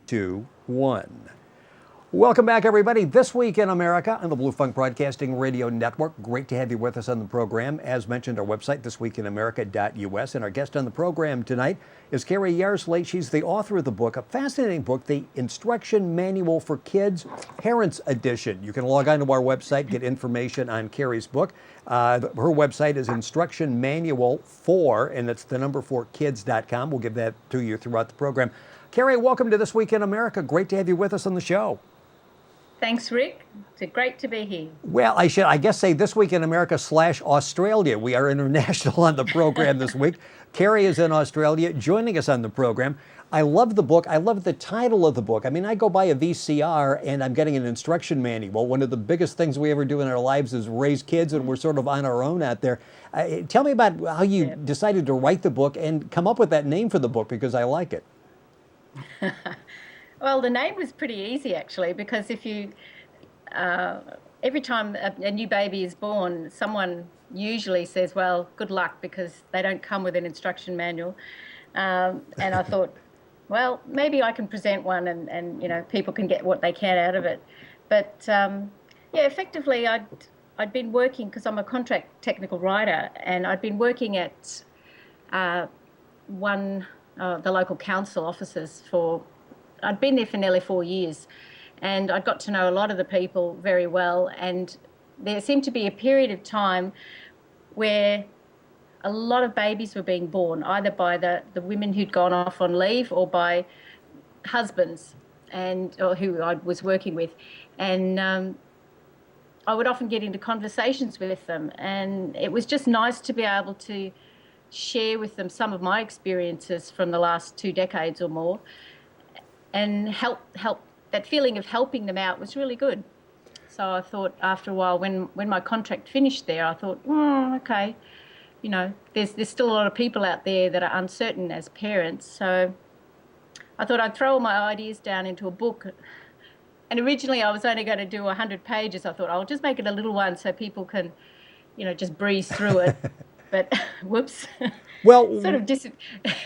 2, 1. Welcome back, everybody. This Week in America on the Blue Funk Broadcasting Radio Network. Great to have you with us on the program. As mentioned, our website, thisweekinamerica.us. And our guest on the program tonight is KerriYarsley. She's the author of the book, a fascinating book, The Instruction Manual for Kids, Parents Edition. You can log on to our website, get information on Kerri's book. Her website is Instruction Manual for, and it's the number 4 kids.com. We'll give that to you throughout the program. Kerri, welcome to This Week in America. Great to have you with us on the show. Thanks, Rick. It's great to be here. Well, I should, I guess, say This Week in America / Australia. We are international on the program this week. Kerri is in Australia, joining us on the program. I love the book. I love the title of the book. I mean, I go by a VCR and I'm getting an instruction manual. One of the biggest things we ever do in our lives is raise kids, and we're sort of on our own out there. Tell me about how you decided to write the book and come up with that name for the book, because I like it. Well, the name was pretty easy, actually, because if you, every time a new baby is born, someone usually says, well, good luck, because they don't come with an instruction manual. And I thought, well, maybe I can present one and you know, people can get what they can out of it. But yeah, effectively, I'd been working, because I'm a contract technical writer, and I'd been working at the local council offices I'd been there for nearly 4 years, and I got to know a lot of the people very well, and there seemed to be a period of time where a lot of babies were being born, either by the women who'd gone off on leave or by husbands or who I was working with. And I would often get into conversations with them, and it was just nice to be able to share with them some of my experiences from the last 2 decades or more, and help that feeling of helping them out was really good. So I thought, after a while, when my contract finished there, I thought, okay, you know, there's still a lot of people out there that are uncertain as parents. So I thought I'd throw all my ideas down into a book. And originally I was only going to do 100 pages. I thought I'll just make it a little one so people can, you know, just breeze through it. But whoops. Well, sort of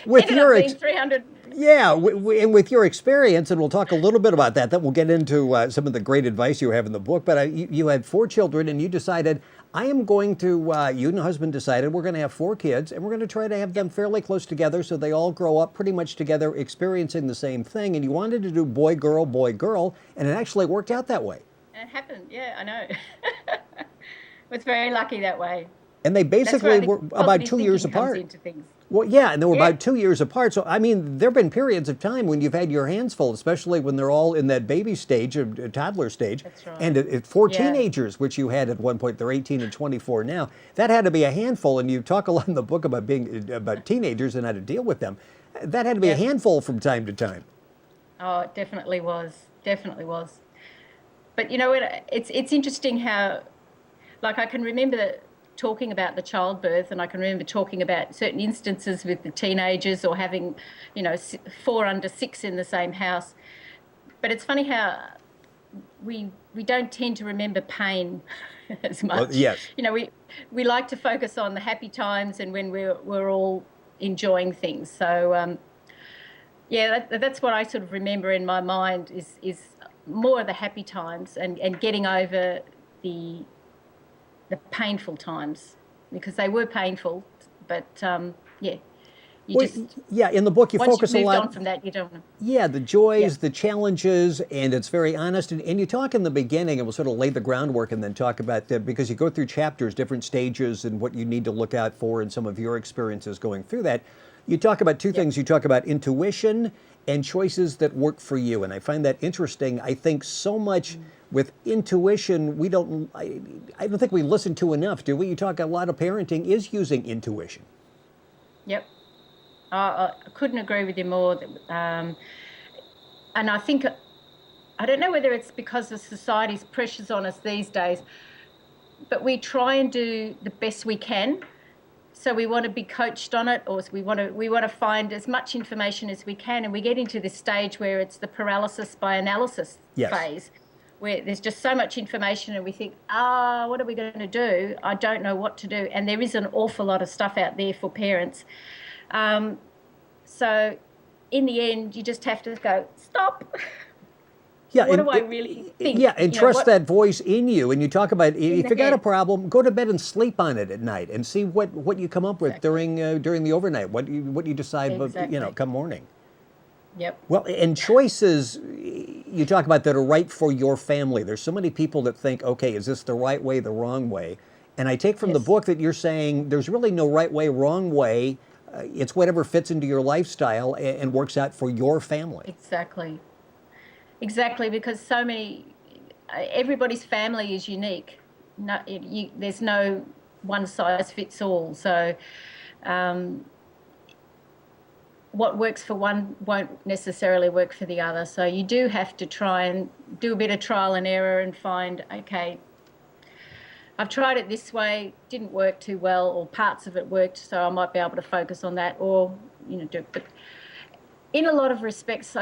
with your 300. Yeah, and with your experience, and we'll talk a little bit about that. Then we'll get into some of the great advice you have in the book. But you had 4 children, and you decided, I am going to. You and your husband decided we're going to have 4 kids, and we're going to try to have them fairly close together, so they all grow up pretty much together, experiencing the same thing. And you wanted to do boy, girl, and it actually worked out that way. It happened, yeah, I know. I was very lucky that way. And they basically were about 2 years apart. Well, yeah, and they were about 2 years apart. So, I mean, there have been periods of time when you've had your hands full, especially when they're all in that baby stage, or toddler stage. That's right. And 4 teenagers, which you had at one point. They're 18 and 24 now. That had to be a handful, and you talk a lot in the book about teenagers and how to deal with them. That had to be a handful from time to time. Oh, it definitely was. Definitely was. But, you know, it's interesting how, like, I can remember talking about the childbirth, and I can remember talking about certain instances with the teenagers, or having, you know, 4 under 6 in the same house. But it's funny how we don't tend to remember pain as much. Well, yes. You know, we like to focus on the happy times and when we're all enjoying things. So yeah, that's what I sort of remember in my mind is more of the happy times and getting over the painful times, because they were painful, but yeah. In the book you focus a lot. Once you've moved on from that, you don't know. Yeah, the joys, the challenges, and it's very honest. And you talk in the beginning, and we'll sort of lay the groundwork and then talk about that, because you go through chapters, different stages, and what you need to look out for, and some of your experiences going through that. You talk about 2 things. You talk about intuition and choices that work for you. And I find that interesting. I think so much with intuition, I don't think we listen to enough, do we? You talk, a lot of parenting is using intuition. Yep. I couldn't agree with you more. And I think, I don't know whether it's because of society's pressures on us these days, but we try and do the best we can. So we want to be coached on it, or we want to find as much information as we can, and we get into this stage where it's the paralysis by analysis phase, where there's just so much information and we think, what are we going to do? I don't know what to do. And there is an awful lot of stuff out there for parents. So in the end, you just have to go, stop. Yeah, What do I really think? Yeah, and trust that voice in you. And you talk about in if the you got a head. problem, go to bed and sleep on it at night, and see what you come up with Exactly. during the overnight. What you decide, Exactly. come morning. Yep. Well, and choices you talk about that are right for your family. There's so many people that think, okay, is this the right way, the wrong way? And I take from the Yes. book that you're saying there's really no right way, wrong way. It's whatever fits into your lifestyle and works out for your family. Exactly. Exactly, because so many, everybody's family is unique. No, there's no one size fits all. So, um, what works for one won't necessarily work for the other. So you do have to try and do a bit of trial and error and find, okay, I've tried it this way, didn't work too well, or parts of it worked, so I might be able to focus on that, or do it. But in a lot of respects,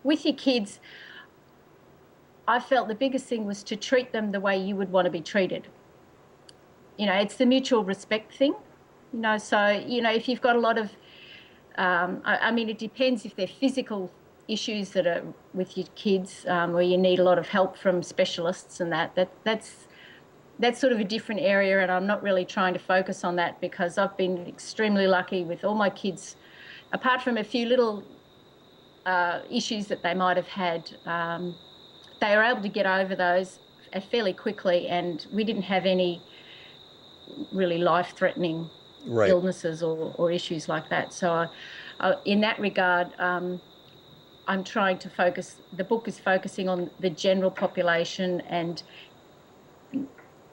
with your kids, I felt the biggest thing was to treat them the way you would want to be treated. It's the mutual respect thing. So if you've got a lot of, I mean, it depends if they're physical issues that are with your kids, where you need a lot of help from specialists and that's sort of a different area, and I'm not really trying to focus on that because I've been extremely lucky with all my kids, apart from a few little issues that they might have had. They were able to get over those fairly quickly, and we didn't have any really life-threatening Right. illnesses or issues like that. So in that regard, I'm trying to focus, the book is focusing on the general population, and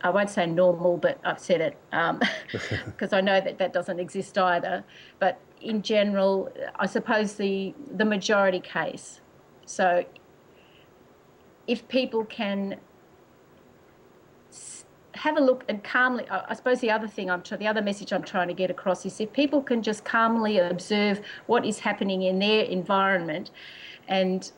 I won't say normal, but I've said it because I know that doesn't exist either. But in general, I suppose the majority case. So if people can have a look and calmly, I suppose the other message I'm trying to get across is if people can just calmly observe what is happening in their environment, and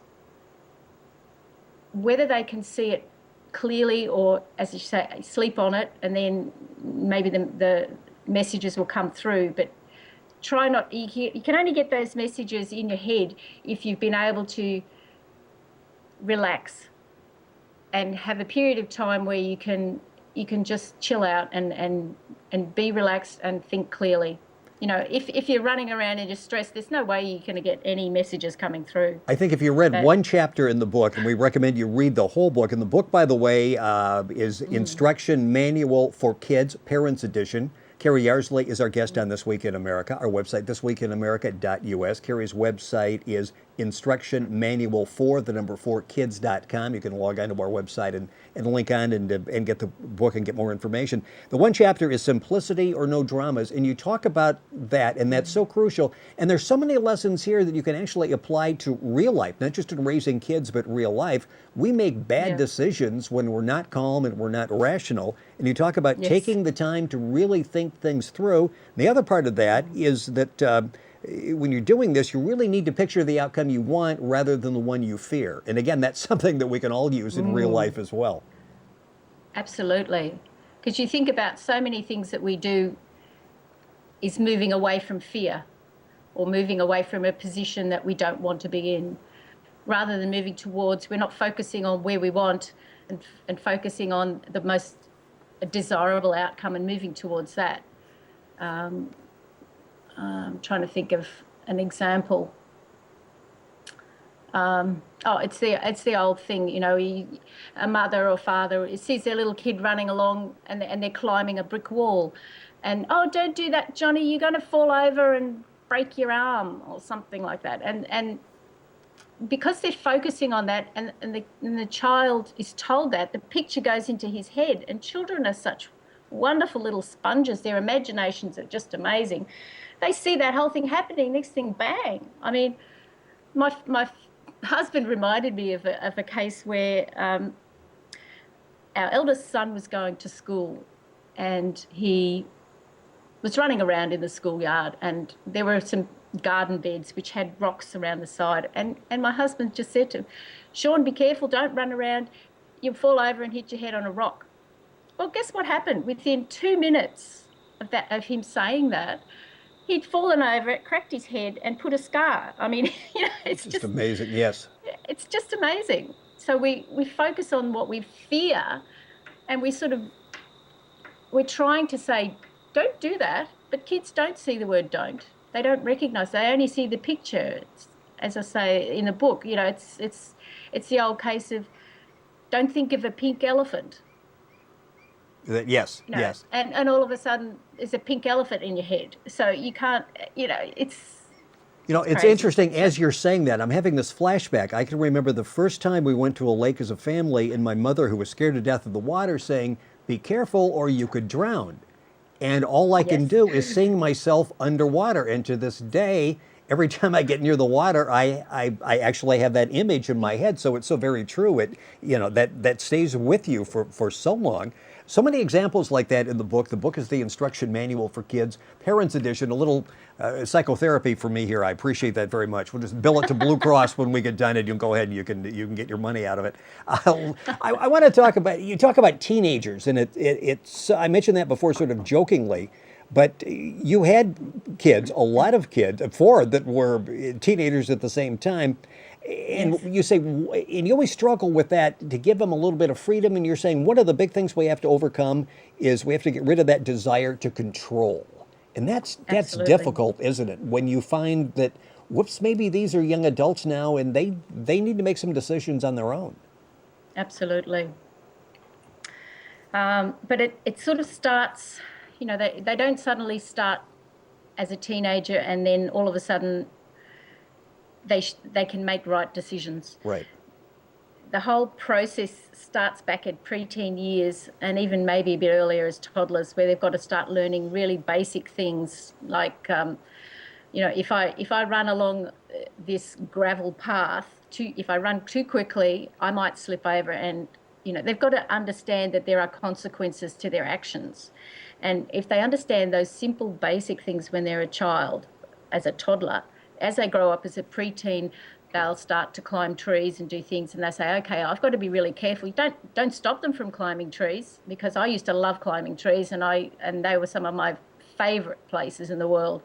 whether they can see it clearly or, as you say, sleep on it, and then maybe the messages will come through. But try not, you can only get those messages in your head if you've been able to relax and have a period of time where you can just chill out and be relaxed and think clearly. If you're running around and you're stressed, there's no way you're going to get any messages coming through. I think if you read But one chapter in the book, and we recommend you read the whole book, and the book, by the way, is Instruction Manual for Kids, Parents Edition. Kerri Yarsley is our guest on This Week in America. Our website, thisweekinamerica.us. Kerri's website is Instruction Manual for, the number 4, kids.com. You can log on to our website and link on and get the book and get more information. The one chapter is Simplicity or No Dramas, and you talk about that, and that's so crucial. And there's so many lessons here that you can actually apply to real life, not just in raising kids, but real life. We make bad decisions when we're not calm and we're not rational. And you talk about taking the time to really think things through. The other part of that is that when you're doing this, you really need to picture the outcome you want rather than the one you fear. And again, that's something that we can all use in real life as well. Absolutely. Because you think about so many things that we do is moving away from fear or moving away from a position that we don't want to be in, rather than moving towards, we're not focusing on where we want and focusing on the most desirable outcome and moving towards that. I'm trying to think of an example. It's the old thing, a mother or father sees their little kid running along and they're climbing a brick wall, and don't do that, Johnny, you're going to fall over and break your arm or something like that, and because they're focusing on that and the child is told that, the picture goes into his head. And children are such wonderful little sponges. Their imaginations are just amazing. They see that whole thing happening, next thing, bang. I mean, my husband reminded me of a case where our eldest son was going to school, and he was running around in the schoolyard, and there were some garden beds which had rocks around the side, and my husband just said to him, Sean, be careful, don't run around, you'll fall over and hit your head on a rock. Well, guess what happened? Within 2 minutes of him saying that, he'd fallen over it, cracked his head, and put a scar. I mean, it's Just amazing. Yes. it's just amazing. So we focus on what we fear, and we're trying to say, don't do that. But kids don't see the word don't. They don't recognize. They only see the picture. As I say in the book, it's the old case of don't think of a pink elephant. Yes. Yes. And all of a sudden there's a pink elephant in your head. So you can't, It's crazy. interesting as you're saying that. I'm having this flashback. I can remember the first time we went to a lake as a family, and my mother, who was scared to death of the water, saying, "Be careful, or you could drown." And all I can Yes. do is seeing myself underwater. And to this day, every time I get near the water, I actually have that image in my head. So it's so very true. That stays with you for so long. So many examples like that in the book. The book is the instruction manual for kids, Parents Edition, a little psychotherapy for me here. I appreciate that very much. We'll just bill it to Blue Cross when we get done, and you can go ahead and you can get your money out of it. I want to talk about teenagers, and it's I mentioned that before, sort of jokingly. But you had kids, a lot of kids, four that were teenagers at the same time. And Yes. you say, and you always struggle with that to give them a little bit of freedom. And you're saying one of the big things we have to overcome is we have to get rid of that desire to control. And that's Absolutely. difficult, isn't it? When you find that, whoops, maybe these are young adults now and they need to make some decisions on their own. Absolutely. But it sort of starts, they don't suddenly start as a teenager and then all of a sudden they can make right decisions. Right. The whole process starts back at preteen years and even maybe a bit earlier as toddlers, where they've got to start learning really basic things like, if I run along this gravel path, if I run too quickly, I might slip over, and they've got to understand that there are consequences to their actions. And if they understand those simple basic things when they're a child, as a toddler, as they grow up as a preteen, they'll start to climb trees and do things, and they say, okay, I've got to be really careful. Don't stop them from climbing trees, because I used to love climbing trees, and they were some of my favourite places in the world.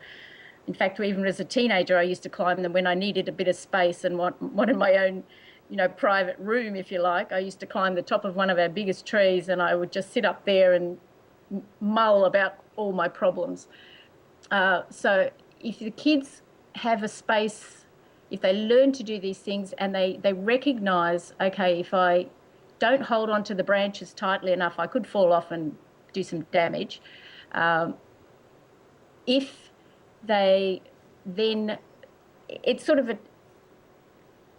In fact, even as a teenager, I used to climb them when I needed a bit of space and wanted my own, private room, if you like. I used to climb the top of one of our biggest trees, and I would just sit up there and mull about all my problems. So if the kids have a space, if they learn to do these things and they recognise, okay, if I don't hold on to the branches tightly enough, I could fall off and do some damage. If they then, it's sort of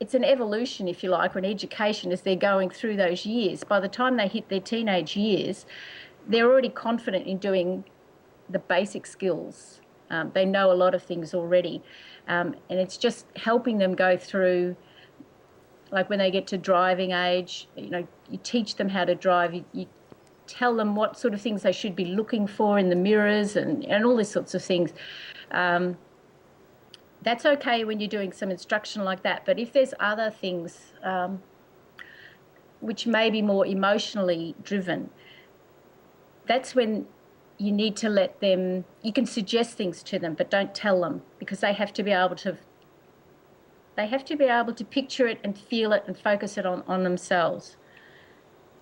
it's an evolution, if you like, or an education as they're going through those years. By the time they hit their teenage years, they're already confident in doing the basic skills. They know a lot of things already. And it's just helping them go through, like when they get to driving age, you teach them how to drive. You tell them what sort of things they should be looking for in the mirrors and all these sorts of things. That's okay when you're doing some instruction like that. But if there's other things which may be more emotionally driven, that's when you need to let them, you can suggest things to them, but don't tell them, because they have to be able to picture it and feel it and focus it on themselves.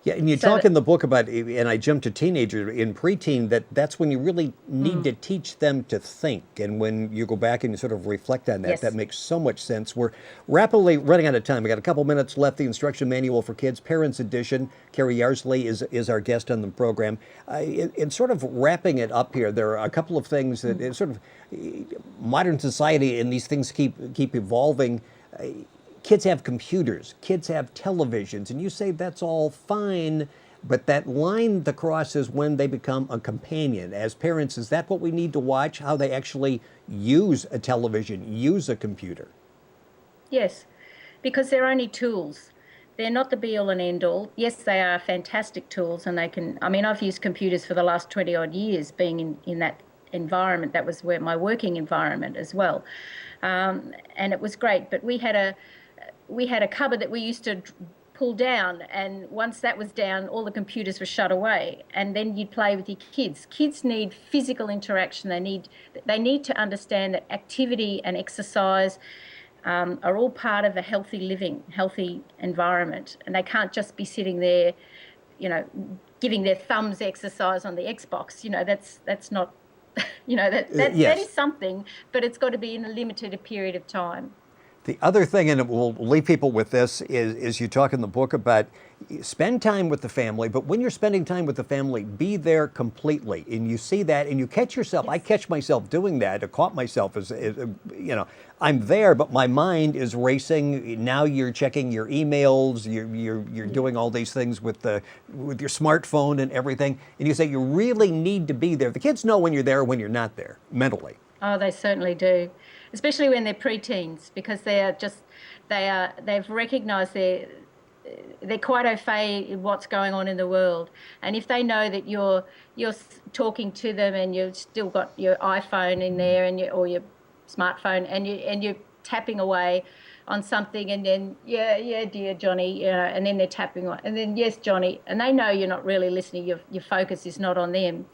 Yeah, and you talk in the book about, and I jumped to teenager, in preteen, that's when you really need to teach them to think. And when you go back and you sort of reflect on that, Yes. that makes so much sense. We're rapidly running out of time. We got a couple minutes left. The instruction manual for kids, Parents Edition. Kerri Yarsley is our guest on the program. In sort of wrapping it up here, there are a couple of things that it's sort of modern society, and these things keep evolving. Kids have computers, kids have televisions, and you say that's all fine, but that line the cross is when they become a companion. As parents, is that what we need to watch, how they actually use a television, use a computer? Yes, because they're only tools. They're not the be all and end all. Yes, they are fantastic tools, and I've used computers for the last 20 odd years being in that environment. That was where my working environment as well. And it was great, but we had a cupboard that we used to pull down, and once that was down, all the computers were shut away, and then you'd play with your kids. Kids need physical interaction. They need to understand that activity and exercise are all part of a healthy living, healthy environment, and they can't just be sitting there, giving their thumbs exercise on the Xbox. That's not, that is something, but it's got to be in a limited period of time. The other thing, and we'll leave people with this, is you talk in the book about spend time with the family, but when you're spending time with the family, be there completely. And you see that, and you catch yourself. Yes. I catch myself doing that. I caught myself as I'm there, but my mind is racing. Now you're checking your emails. You're doing all these things with your smartphone and everything. And you say you really need to be there. The kids know when you're there, when you're not there, mentally. Oh, they certainly do, especially when they're preteens, because they've recognised they're quite au fait in what's going on in the world. And if they know that you're talking to them and you've still got your iPhone in there or your smartphone and you're tapping away on something, and then yeah dear Johnny, and then they're tapping on, and then yes Johnny, and they know you're not really listening. Your focus is not on them.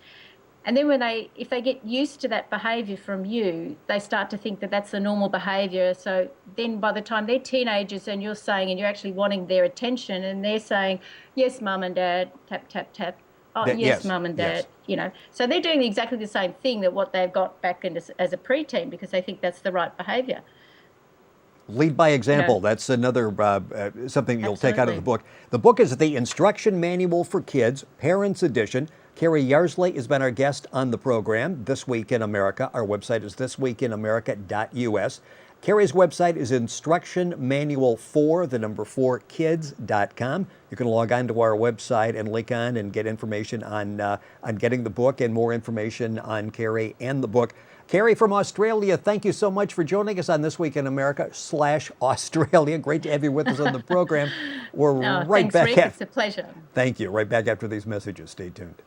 And then if they get used to that behaviour from you, they start to think that that's the normal behaviour. So then by the time they're teenagers and you're saying, and you're actually wanting their attention, and they're saying, yes, mum and dad, tap, tap, tap. Oh, yes, mum and dad, yes. So they're doing exactly the same thing that what they've got back as a preteen, because they think that's the right behaviour. Lead by example. That's another something you'll take out of the book. The book is The Instruction Manual for Kids, Parents Edition. Kerri Yarsley has been our guest on the program, This Week in America. Our website is thisweekinamerica.us. Kerri's website is instructionmanual4kids.com. You can log on to our website and link on and get information on getting the book and more information on Kerri and the book. Kerri from Australia, thank you so much for joining us on This Week in America /Australia. Great to have you with us on the program. We're right thanks, back. Rick. It's a pleasure. Thank you. Right back after these messages. Stay tuned.